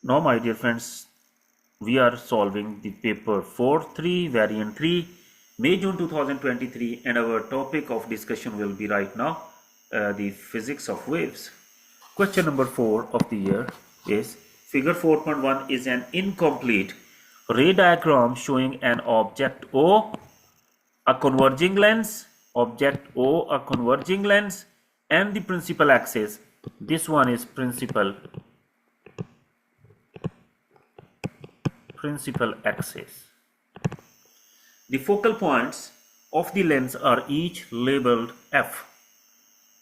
Now my dear friends, we are solving the paper 4-3 variant 3 May June 2023, and our topic of discussion will be right now the physics of waves. Question number 4 of the year is figure 4.1 is an incomplete ray diagram showing an object O, a converging lens, and the principal axis. This one is principal axis. The focal points of the lens are each labeled F.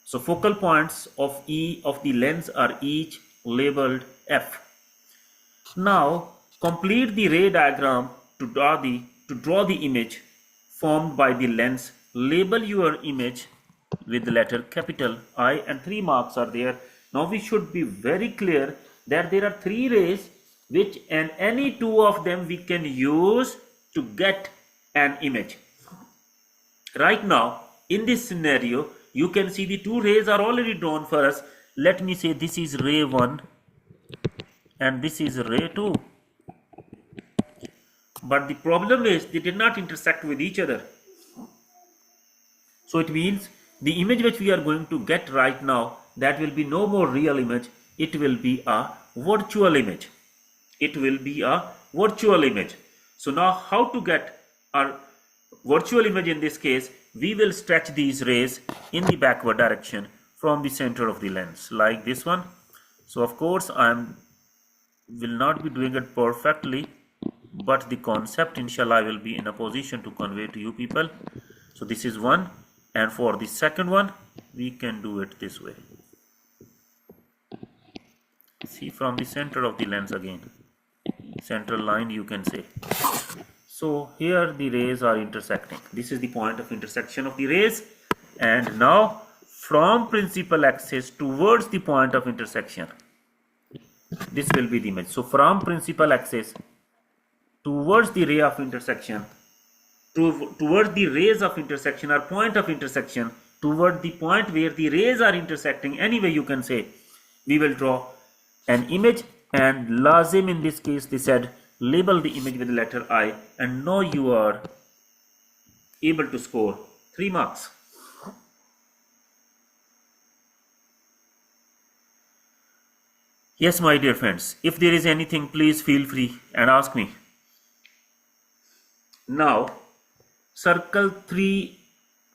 So focal points of the lens are each labeled F. Now complete the ray diagram to draw the image formed by the lens. Label your image with the letter capital I, and 3 marks are there. Now we should be very clear that there are 3 rays which, and any 2 of them we can use to get an image. Right now in this scenario you can see the 2 rays are already drawn for us. Let me say this is ray 1 and this is ray 2, but the problem is they did not intersect with each other. So it means the image which we are going to get right now, that will be no more real image, it will be a virtual image. So now how to get our virtual image? In this case we will stretch these rays in the backward direction from the center of the lens like this one. So of course I will not be doing it perfectly, but the concept inshallah I will be in a position to convey to you people. So this is one, and for the second one we can do it this way. See, from the center of the lens again, central line you can say. So here the rays are intersecting. This is the point of intersection of the rays, and now from principal axis towards the point of intersection, this will be the image. So from principal axis towards the ray of intersection, towards the rays of intersection or point of intersection, toward the point where the rays are intersecting, anyway you can say, we will draw an image. And lazim in this case, they said label the image with the letter I, and now you are able to score 3 marks. Yes my dear friends, if there is anything please feel free and ask me. Now circle 3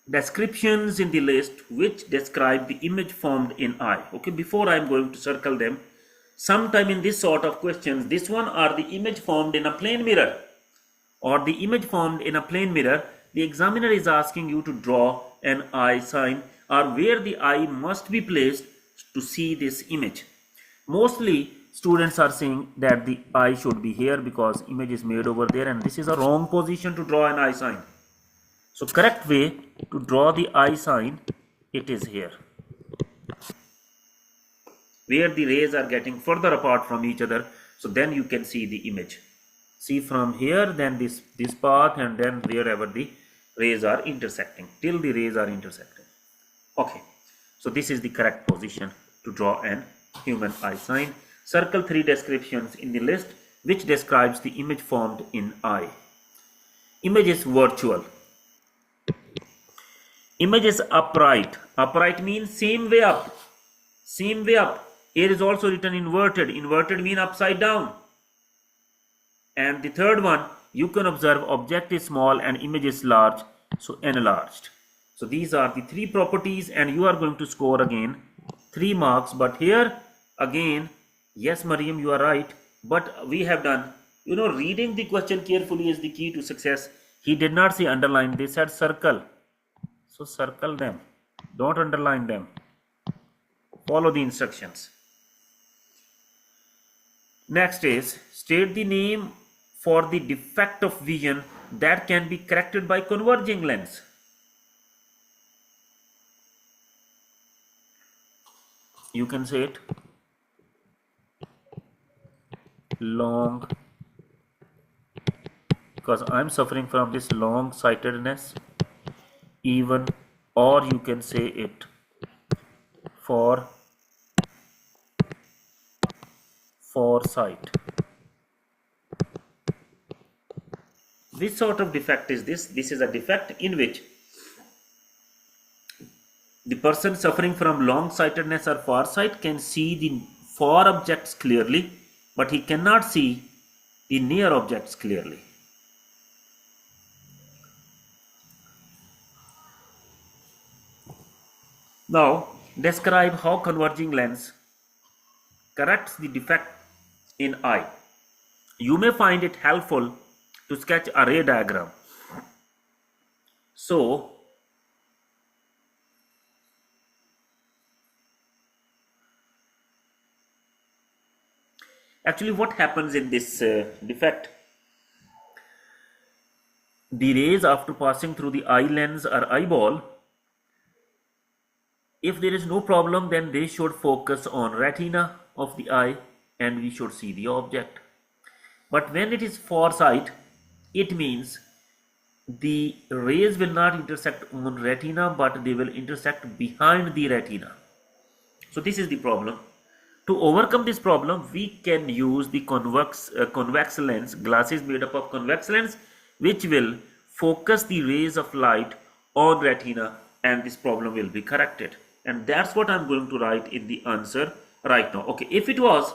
descriptions in the list which describe the image formed in I. Okay, before I am going to circle them, sometime in this sort of questions, this one are the image formed in a plane mirror, or the image formed in a plane mirror, the examiner is asking you to draw an eye sign, or where the eye must be placed to see this image. Mostly students are saying that the eye should be here because image is made over there, and this is a wrong position to draw an eye sign. So correct way to draw the eye sign, it is here, where the rays are getting further apart from each other. So then you can see the image. See, from here, then this path, and then wherever the rays are intersecting, till the rays are intersecting. Okay, so this is the correct position to draw an human eye sign. Circle 3 descriptions in the list which describes the image formed in eye. Image is virtual. Image is upright. Upright means same way up. Here is also written inverted. Inverted means upside down. And the third one, you can observe object is small and image is large, so enlarged. So these are the 3 properties, and you are going to score again 3 marks. But here again, yes Mariam, you are right, but we have done, reading the question carefully is the key to success. He did not say underline, they said circle. So circle them, don't underline them. Follow the instructions. Next is state the name for the defect of vision that can be corrected by converging lens. You can say it long, because I'm suffering from this long sightedness, even, or you can say it for foresight. Which sort of defect is this? This is a defect in which the person suffering from long-sightedness or farsight can see the far objects clearly, but he cannot see the near objects clearly. Now, describe how converging lens corrects the defect in eye. You may find it helpful to sketch a ray diagram. So, actually what happens in this defect? The rays after passing through the eye lens or eyeball, if there is no problem, then they should focus on retina of the eye and we should see the object. But when it is farsight, it means the rays will not intersect on retina, but they will intersect behind the retina. So this is the problem. To overcome this problem, we can use the convex lens, glasses made up of convex lens, which will focus the rays of light on retina, and this problem will be corrected. And that's what I'm going to write in the answer right now. Okay, if it was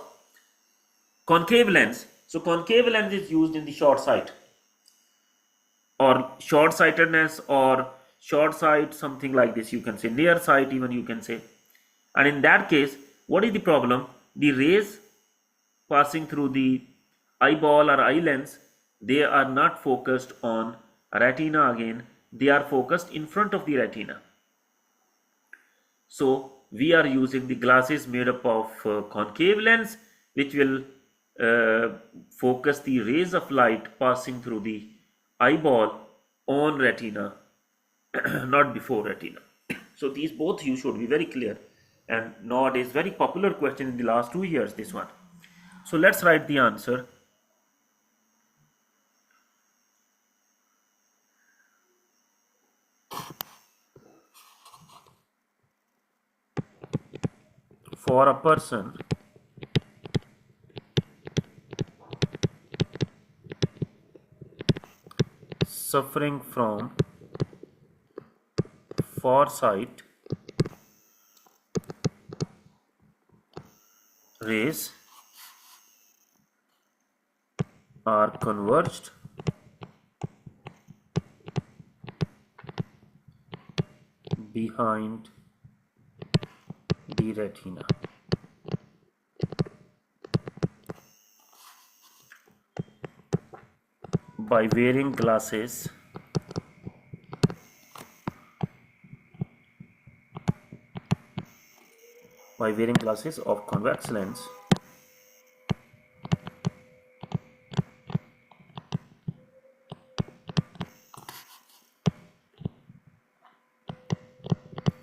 concave lens, so concave lens is used in the short sight or short sightedness or short sight, something like this. You can say near sight, even you can say. And in that case, what is the problem? The rays passing through the eyeball or eye lens, they are not focused on retina again, they are focused in front of the retina. So we are using the glasses made up of concave lens, which will focus the rays of light passing through the eyeball on retina, not before retina. So these both you should be very clear, and nowadays very popular question in the last 2 years, this one. So let's write the answer. For a person suffering from farsight, rays are converged behind the retina. By wearing glasses of convex lens,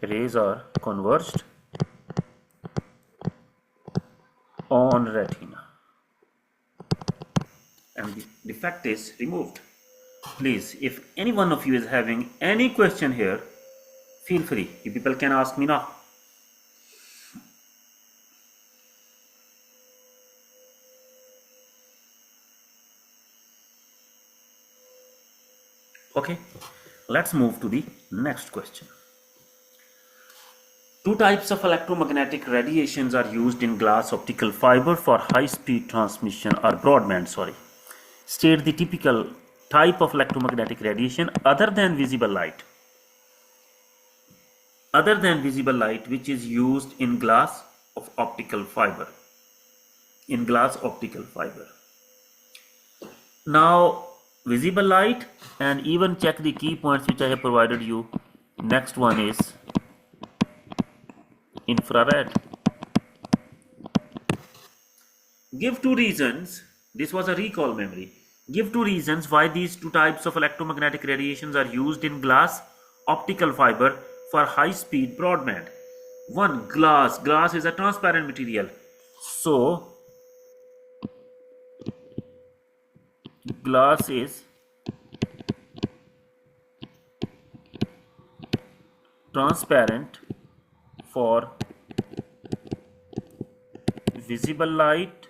rays are converged on retina and the defect is removed. Please, if any one of you is having any question here, feel free. You people can ask me now. Okay, let's move to the next question. Two types of electromagnetic radiations are used in glass optical fiber for high-speed transmission or broadband. State the typical type of electromagnetic radiation other than visible light. Other than visible light, which is used in glass of optical fiber. In glass optical fiber. Now, visible light, and even check the key points which I have provided you. Next one is infrared. Give two reasons. This was a recall memory. Give two reasons why these two types of electromagnetic radiations are used in glass optical fiber for high speed broadband. One, glass. Glass is a transparent material. So glass is transparent for visible light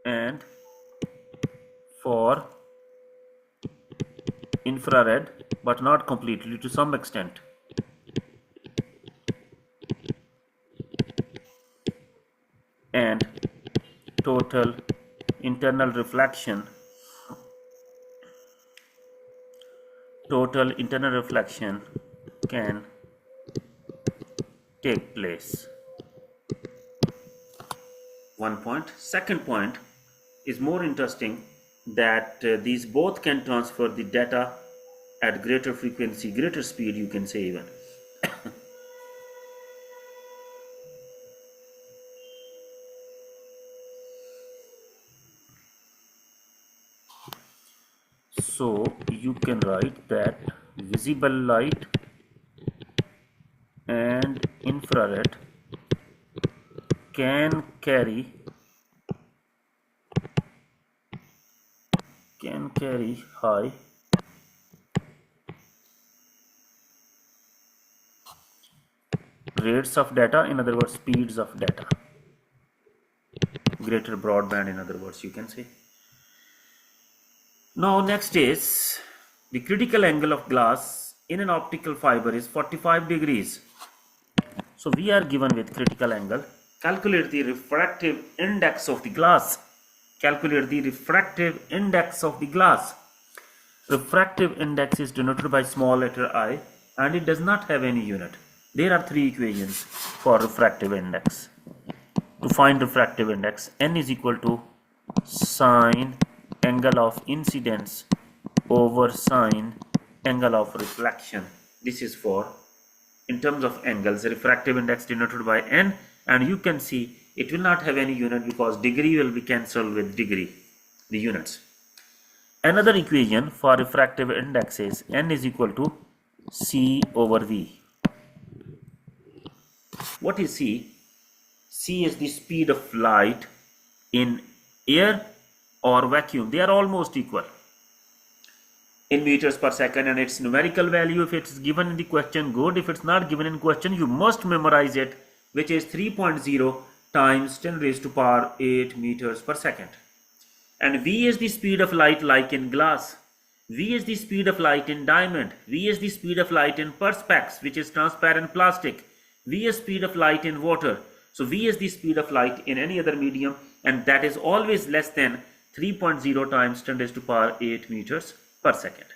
and for infrared, but not completely, to some extent. And total internal reflection can take place. One point. Second point is more interesting, that these both can transfer the data at greater frequency, greater speed, you can say even. So you can write that visible light and infrared can carry high rates of data, in other words speeds of data, greater broadband, in other words you can say. Now next is the critical angle of glass in an optical fiber is 45 degrees. So we are given with critical angle. Calculate the refractive index of the glass. Calculate the refractive index of the glass. Refractive index is denoted by small letter I, and it does not have any unit. There are three equations for refractive index. To find refractive index, n is equal to sine angle of incidence over sine angle of reflection. This is for, in terms of angles, refractive index denoted by n, and you can see it will not have any unit because degree will be cancelled with degree, the units. Another equation for refractive index is n is equal to c over v. What is c? C is the speed of light in air or vacuum. They are almost equal in meters per second, and its numerical value, if it's given in the question, good. If it's not given in question, you must memorize it, which is 3.0 times 10 raised to power 8 meters per second. And v is the speed of light like in glass. V is the speed of light in diamond. V is the speed of light in perspex, which is transparent plastic. V is speed of light in water. So V is the speed of light in any other medium, and that is always less than 3.0 times 10 raised to power 8 meters per second.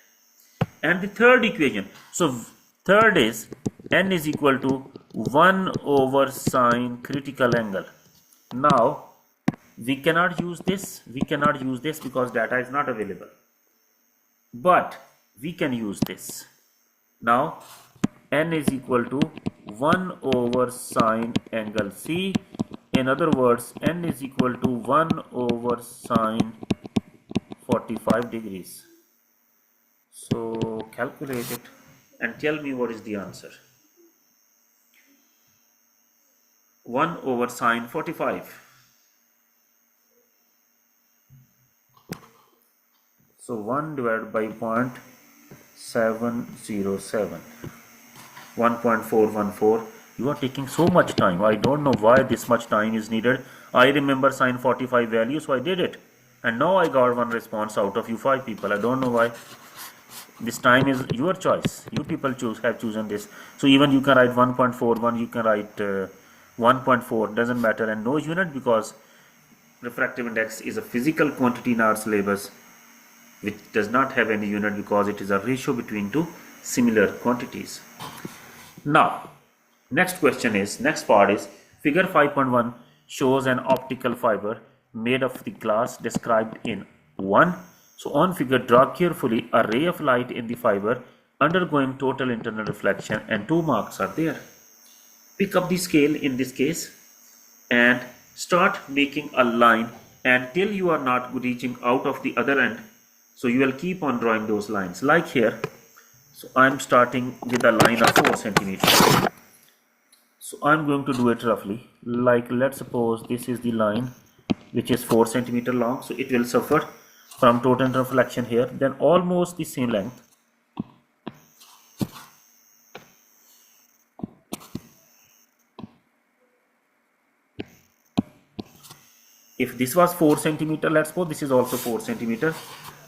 And the third equation, so third is n is equal to 1 over sine critical angle. Now we cannot use this because data is not available, but we can use this. Now n is equal to 1 over sine angle C. In other words, n is equal to 1 over sine 45 degrees. So calculate it and tell me what is the answer. 1 over sine 45. So 1 divided by 0.707. 1.414. You are taking so much time. I don't know why this much time is needed. I remember sine 45 value, so I did it, and now I got one response out of you 5 people. I don't know why. This time is your choice. You people have chosen this. So even you can write 1.41, you can write 1.4, doesn't matter, and no unit, because refractive index is a physical quantity in our syllabus which does not have any unit, because it is a ratio between two similar quantities. Now next part is figure 5.1 shows an optical fiber made of the glass described in 1. So on figure, draw carefully a ray of light in the fiber undergoing total internal reflection, and 2 marks are there. Pick up the scale in this case and start making a line until you are not reaching out of the other end. So you will keep on drawing those lines like here. So I am starting with a line of 4 centimeters. So I am going to do it roughly, like let's suppose this is the line which is 4 centimeter long. So it will suffer from total reflection here, then almost the same length. If this was 4 centimeter, let's suppose this is also 4 centimeter,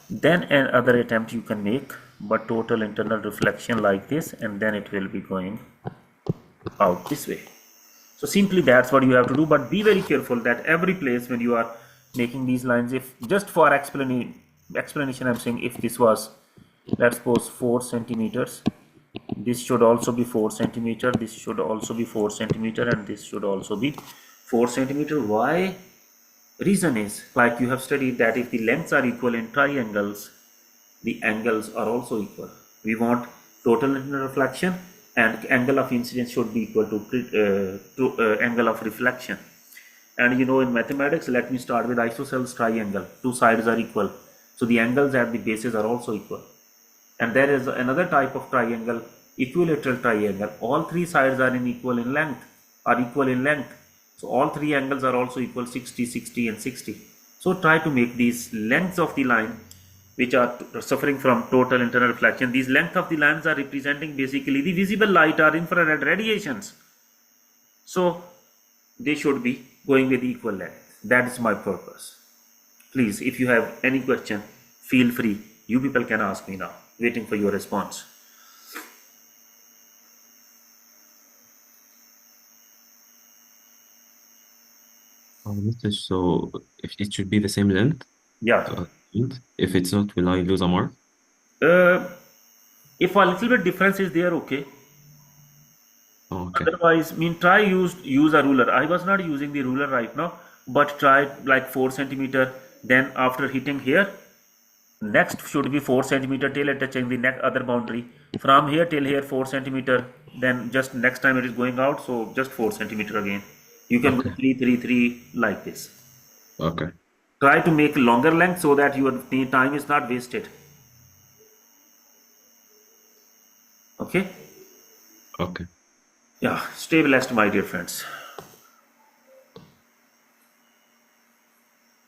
then another attempt you can make, but total internal reflection like this, and then it will be going out this way. So simply that's what you have to do, but be very careful that every place when you are making these lines, if just for explanation I'm saying, if this was, let's suppose 4 centimeters, this should also be 4 centimeter, this should also be 4 centimeter, and this should also be 4 centimeter. Why? Reason is, like you have studied, that if the lengths are equal in triangles, the angles are also equal. We want total internal reflection, and angle of incidence should be equal to angle of reflection. And you know, in mathematics, let me start with isosceles triangle. Two sides are equal, so the angles at the bases are also equal. And there is another type of triangle, equilateral triangle. All three sides are equal in length. So all three angles are also equal, 60, 60 and 60. So try to make these lengths of the line which are suffering from total internal reflection. These length of the lines are representing basically the visible light or infrared radiations. So they should be going with equal length. That is my purpose. Please, if you have any question, feel free. You people can ask me now. Waiting for your response. So if it should be the same length, Yeah. if it's not, will I lose a mark? If a little bit difference is there, okay. Oh, okay. Otherwise, try use a ruler. I was not using the ruler right now, but try like 4 centimeter. Then after hitting here, next should be 4 centimeter till touching the next other boundary. From here till here 4 centimeter. Then just next time it is going out, so just 4 centimeter again. You can go Okay. 3, 3, 3 like this. Okay. Try to make longer length so that your time is not wasted. Okay. Okay. Yeah. Stay blessed, my dear friends.